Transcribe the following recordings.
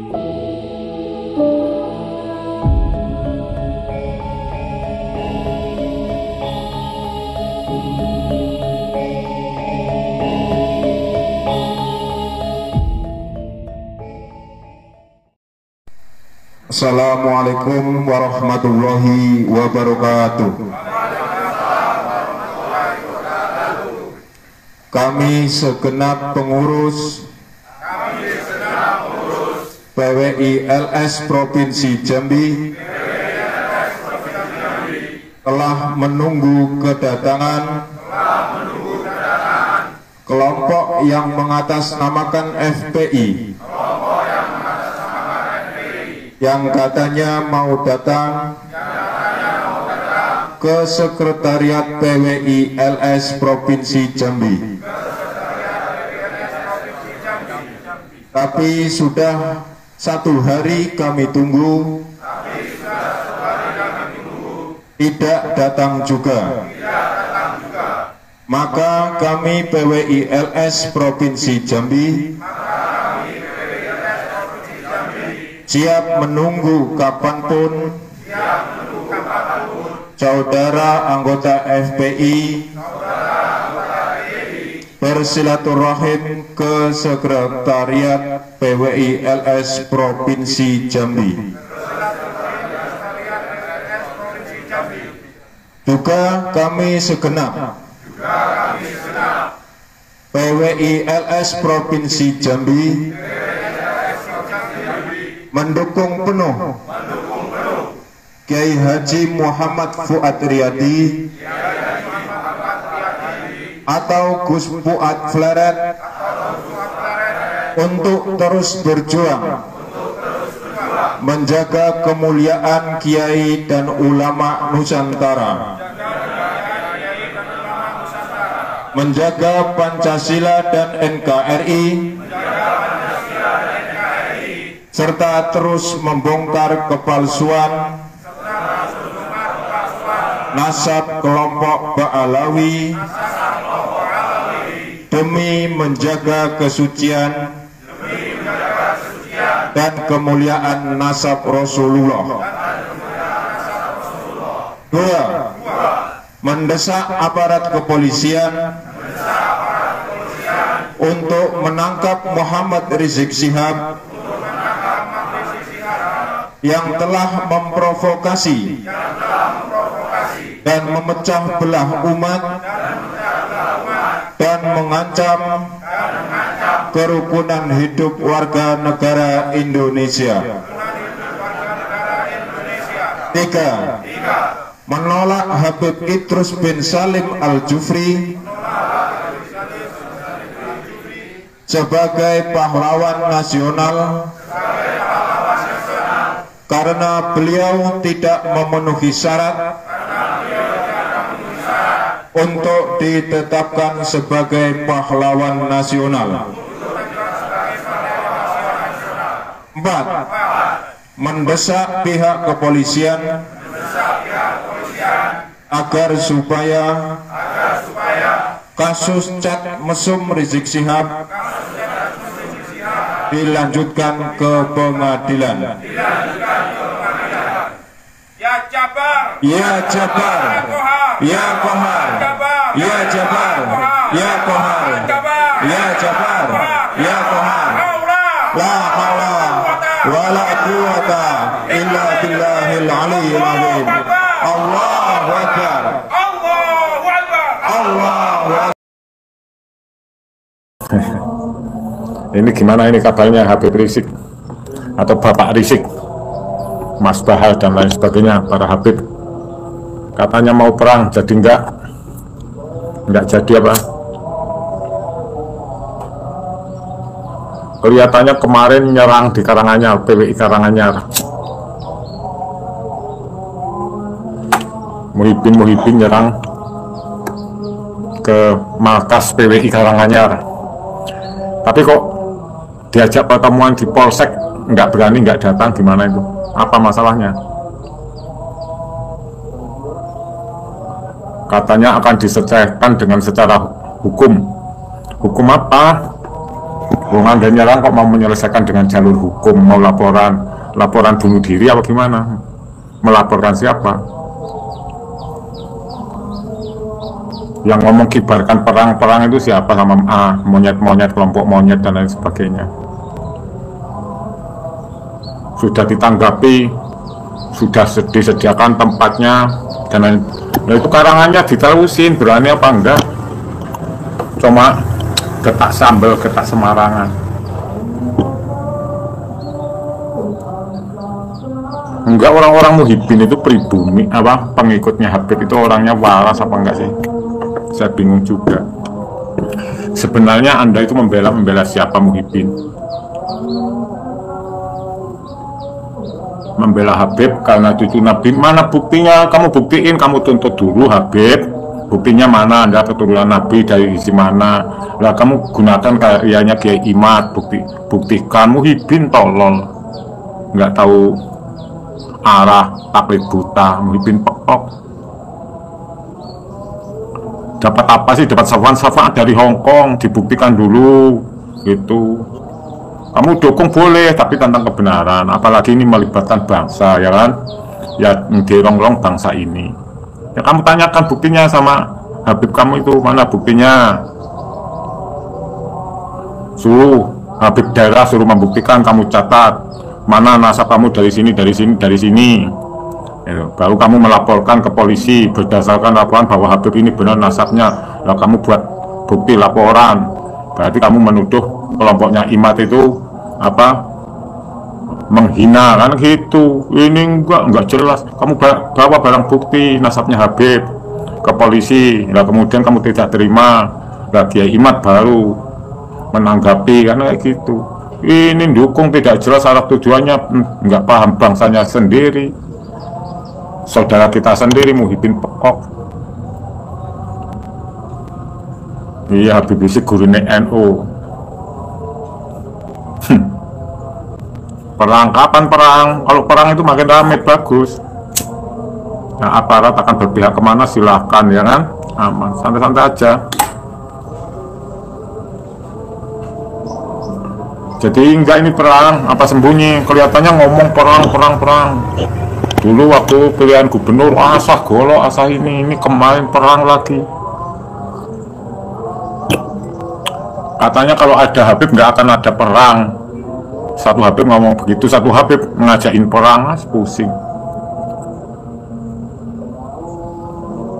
Assalamualaikum warahmatullahi wabarakatuh. Kami segenap pengurus PWI LS Provinsi Jambi telah menunggu kedatangan kelompok yang mengatasnamakan FPI yang katanya mau datang ke Sekretariat PWI LS Provinsi Jambi. Tapi sudah 1 hari kami tunggu, tidak datang juga. Maka kami PWI LS Provinsi Jambi siap menunggu kapanpun saudara anggota FPI bersilaturahim ke Sekretariat PWI LS Provinsi Jambi. Juga kami segenap PWI LS Provinsi Jambi mendukung penuh Kiai Haji Muhammad Fuad Riyadi atau Gus Fuad Fleret untuk terus berjuang menjaga kemuliaan Kiai dan ulama Nusantara, menjaga Pancasila dan NKRI, serta terus membongkar kepalsuan nasab kelompok Ba'alawi demi menjaga kesucian dan kemuliaan nasab Rasulullah. 2. Mendesak aparat kepolisian untuk menangkap Muhammad Rizik Syihab yang telah memprovokasi dan memecah belah umat dan mengancam kerukunan hidup warga negara Indonesia. 3. Menolak Habib Idrus bin Salim Al-Jufri sebagai pahlawan nasional karena beliau tidak memenuhi syarat untuk ditetapkan sebagai pahlawan nasional. 4. Mendesak pihak kepolisian agar supaya kasus cat mesum Rizik Syihab dilanjutkan ke pengadilan. Ya Jabar, ya Jabar, ya Kohar, ya Jabar, ya Kohar, ya Jabar, ya Kohar. La haula wala quwwata illa billahil aliyyil azim. Allahu akbar. Allahu akbar. Allahu akbar. Ini gimana ini kabarnya Habib Rizik atau Bapak Rizik, Mas Bahal dan lain sebagainya, para Habib katanya mau perang, jadi enggak jadi apa? Kelihatannya kemarin nyerang di Karanganyar, PWI Karanganyar. Muhyiddin nyerang ke markas PWI Karanganyar. Tapi kok diajak pertemuan di Polsek nggak berani, nggak datang, gimana itu? Apa masalahnya? Katanya akan diselesaikan dengan secara hukum. Hukum apa? Wong Anda nyerang kok mau menyelesaikan dengan jalur hukum, mau laporan bunuh diri apa gimana? Melaporkan siapa? Yang ngomong kibarkan perang itu siapa? Sama monyet-monyet, kelompok monyet dan lain sebagainya. Sudah ditanggapi, sudah disediakan tempatnya dan lain. Nah, itu karangannya diterusin, berani apa enggak? Cuma getak sambel, getak semarangan. Enggak, orang-orang Muhyiddin itu pribumi, apa pengikutnya Habib itu orangnya waras apa enggak sih? Saya bingung juga. Sebenarnya Anda itu membela siapa? Muhyiddin membela Habib karena cucu Nabi. Mana buktinya? Kamu buktiin, kamu tuntut dulu Habib. Buktinya mana? Anda keturunan Nabi dari isi mana? Lah kamu gunakan karyanya Kiai Imad, buktikan. Muhyiddin tolol, nggak tahu arah, taklid buta. Muhyiddin pekok. Dapat apa sih? Dapat syafaat dari Hong Kong, dibuktikan dulu gitu. Kamu dukung boleh, tapi tentang kebenaran. Apalagi ini melibatkan bangsa, ya kan? Ya ngerongrong bangsa ini. Ya kamu tanyakan buktinya sama Habib kamu itu, mana buktinya? Suruh Habib daerah, suruh membuktikan, kamu catat mana nasab kamu dari sini, dari sini, dari sini. Ya, baru kamu melaporkan ke polisi berdasarkan laporan bahwa Habib ini benar nasabnya. Lah kamu buat bukti laporan. Berarti kamu menuduh kelompoknya Imad itu apa, menghina kan gitu. Ini enggak jelas. Kamu bawa barang bukti nasabnya Habib ke polisi, lah kemudian kamu tidak terima, lah Kiai Imad baru menanggapi kan kayak gitu. Ini dukung tidak jelas arah tujuannya, enggak paham bangsanya sendiri, saudara kita sendiri. Muhyiddin pekok. Iya, Habib Rizik gurune NU. Perang, kapan perang? Kalau perang itu makin ramai, bagus. Nah, aparat akan berpihak kemana silahkan, ya kan? Aman, santai-santai aja. Jadi enggak ini perang, apa sembunyi? Kelihatannya ngomong perang. Dulu waktu pilihan gubernur, asah golok, asah ini kemarin perang lagi. Katanya kalau ada Habib nggak akan ada perang. Satu Habib ngomong begitu, satu Habib ngajakin perang, pusing.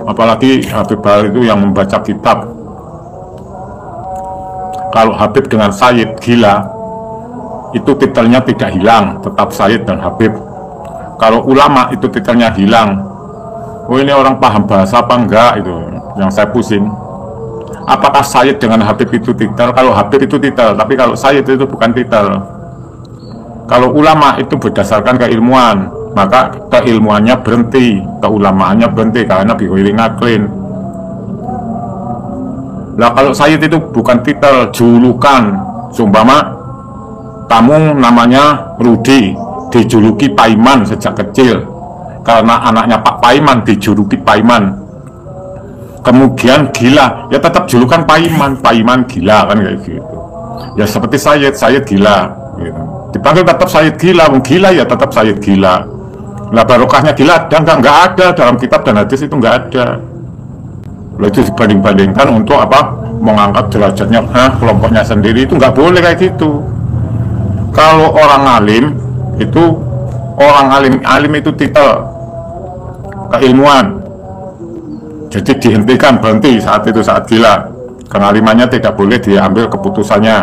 Apalagi Habib Bahar itu yang membaca kitab. Kalau Habib dengan Sayyid gila, itu titelnya tidak hilang, tetap Sayyid dan Habib. Kalau ulama itu titelnya hilang. Oh, ini orang paham bahasa apa enggak, itu yang saya pusing. Apakah Sayyid dengan Habib itu titel? Kalau Habib itu titel, tapi kalau Sayyid itu bukan titel. Kalau ulama itu berdasarkan keilmuan, maka keilmuannya berhenti, keulamaannya berhenti karena biwiri ngaklin. Lah kalau Sayyid itu bukan titel, julukan. Sumpama kamu namanya Rudi, dijuluki Paiman sejak kecil karena anaknya Pak Paiman dijuluki Paiman. Kemudian gila, ya tetap julukan Paiman gila kan kayak gitu. Ya seperti Sayyid gila gitu. Dipanggil tetap Sayyid gila, gila ya tetap Sayyid gila. Lah barokahnya gila ada enggak ada dalam kitab dan hadis, itu enggak ada. Lalu itu dibanding-bandingkan untuk apa? Mengangkat derajatnya kelompoknya sendiri, itu enggak boleh kayak gitu. Kalau orang alim itu, alim itu titel keilmuan. Jadi dihentikan, berhenti saat itu, saat gila. Pengalimannya tidak boleh diambil keputusannya.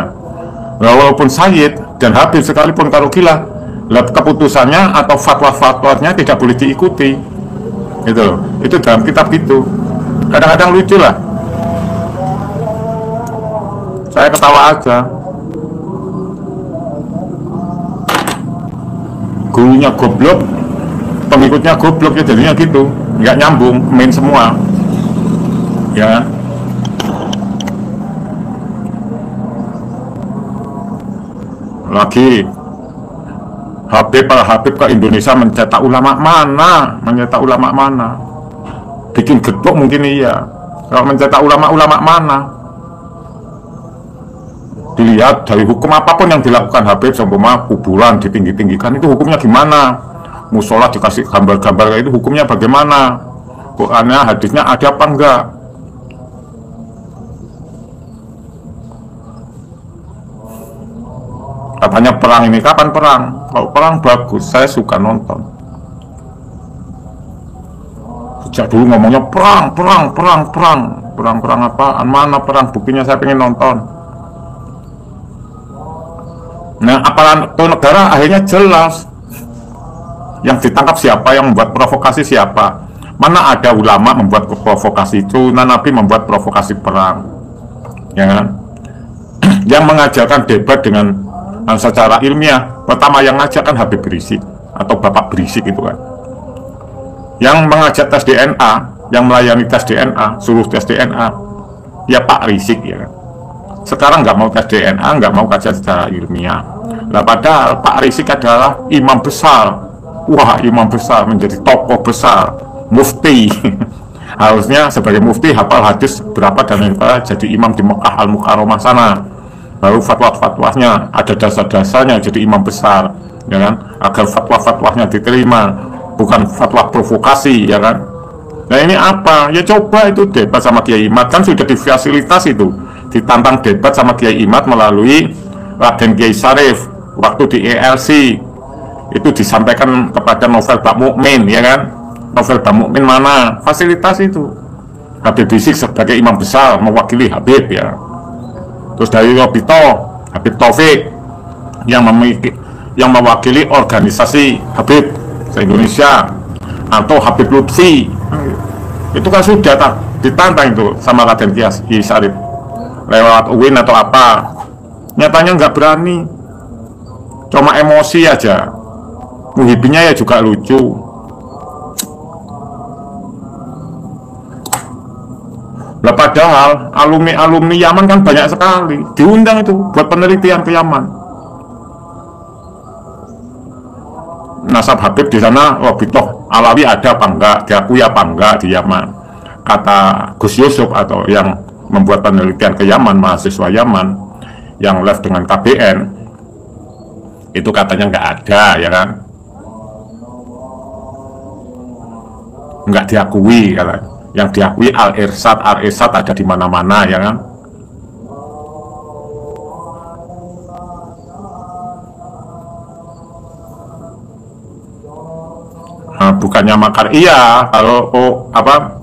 Nah, walaupun Sayyid dan Habib sekalipun kalau gila, keputusannya atau fatwa-fatwanya tidak boleh diikuti. Itu dalam kitab gitu. Kadang-kadang lucu lah. Saya ketawa aja. Gurunya goblok, pengikutnya goblok, ya jadinya gitu. Nggak nyambung, main semua. Ya. Lagi Habib ke Indonesia mencetak ulama mana? Bikin gedok mungkin iya. Kalau mencetak ulama mana? dilihat dari hukum apapun yang dilakukan Habib, seumpama kuburan ditinggi-tinggikan, itu hukumnya gimana, musola dikasih gambar-gambar itu hukumnya bagaimana, Qurannya, hadisnya ada apa enggak. Katanya perang ini kapan perang? Kalau perang bagus, saya suka nonton. Sejak dulu ngomongnya perang apaan, mana perang, buktinya saya pengen nonton. Nah, aparatur negara akhirnya jelas yang ditangkap siapa, yang membuat provokasi siapa. Mana ada ulama membuat provokasi itu, Nabi membuat provokasi perang, ya kan? Yang mengajarkan debat dengan secara ilmiah, pertama yang ngajak kan Habib Rizik atau Bapak Berisik itu kan. Yang mengajak tes DNA, yang melayani tes DNA, suruh tes DNA, ya Pak Rizik, ya kan. Sekarang nggak mau tes DNA, nggak mau kajian secara ilmiah. Nah, padahal Pak Rizik adalah imam besar. Wah, imam besar, menjadi tokoh besar, mufti. Harusnya sebagai mufti hafal hadis berapa dan jadi imam di Mekah Al-Mukarramah sana. Baru fatwa-fatwanya ada dasar-dasarnya jadi imam besar, ya kan? Agar fatwa-fatwanya diterima, bukan fatwa provokasi, ya kan? Nah, ini apa? Ya coba itu debat sama Kiai Imad, kan sudah difasilitasi itu. Ditantang debat sama Kiai Imad melalui Raden Kiai Sarif waktu di ELC itu disampaikan kepada Novel Bak Mukmin, ya kan? Novel Bak Mukmin mana? Fasilitas itu. Habib Rizik sebagai imam besar mewakili Habib, ya. Terus dari Robito, Habib Taufik yang mewakili organisasi Habib se-Indonesia, atau Habib Lutfi, itu kan sudah ditantang itu sama Raden Kiai Sarif lewat UIN atau apa. Nyatanya nggak berani, cuma emosi aja. Muhibinnya ya juga lucu. Lah padahal alumni Yaman kan banyak sekali diundang itu buat penelitian ke Yaman. Nasab Habib di sana, Robitoh Alawi ada apa enggak, diakui apa enggak di Yaman. Kata Gus Yusuf atau yang membuat penelitian ke Yaman, mahasiswa Yaman yang live dengan KBN, itu katanya nggak ada, ya kan? Nggak diakui, katanya. Yang diakui Al-Irsad ada di mana-mana, ya kan? Nah, bukannya makar, iya, kalau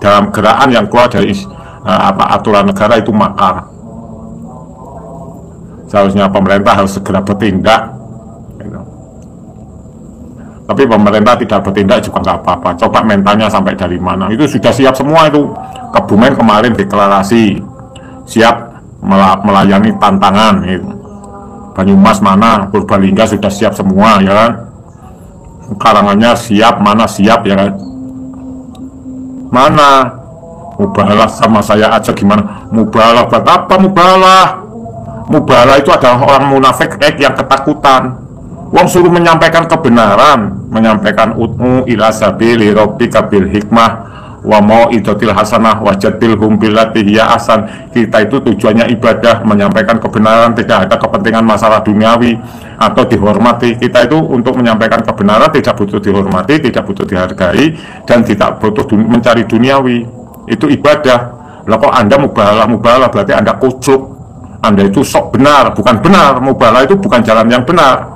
dalam gerakan yang keluar dari aturan negara itu makar. Seharusnya pemerintah harus segera bertindak, gitu. Tapi pemerintah tidak bertindak juga nggak apa-apa. Coba mentalnya sampai dari mana? Itu sudah siap semua itu. Kebumen kemarin deklarasi siap melayani tantangan, gitu. Banyumas mana, Purbalingga sudah siap semua, ya kan? Karangannya siap, mana siap, ya kan? Mana? Mubalah sama saya aja gimana? Mubalah buat apa mubalah? Mubalah itu adalah orang munafik yang ketakutan. Wong suruh menyampaikan kebenaran, menyampaikan ud'u ila sabili rabbika bil hikmah wa mau'izatil hasanah wajadilhum billati hiya ahsan. Kita itu tujuannya ibadah, menyampaikan kebenaran, tidak ada kepentingan masalah duniawi atau dihormati. Kita itu untuk menyampaikan kebenaran, tidak butuh dihormati, tidak butuh dihargai, dan tidak butuh mencari duniawi. Itu ibadah. Lah kok Anda mubalah berarti Anda kucuk, Anda itu sok benar. Bukan benar, mubalah itu bukan jalan yang benar.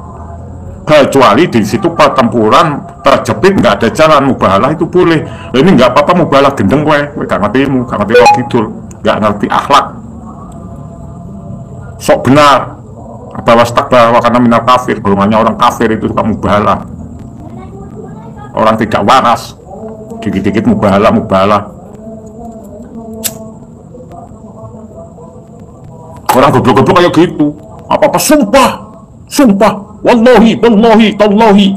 Kecuali di situ pertempuran terjepit, nggak ada jalan, mubalah itu boleh. Nah, ini nggak apa-apa mubalah gendeng gue gak ngerti ilmu, gak ngerti roh kidul, gak ngerti akhlak, sok benar, bawa stakbar karena minal kafir, golongannya orang kafir itu suka mubalah, orang tidak waras, dikit-dikit mubalah. Orang goblok-goblok kayak gitu, apa-apa sumpah, wallahi, tallahi.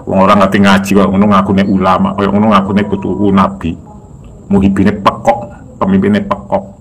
Wong orang ngerti ngaji kok ngono ngakune ulama, kaya ngono ngakune kudu nabi. Muhibine pekok, pemimpinnya pekok.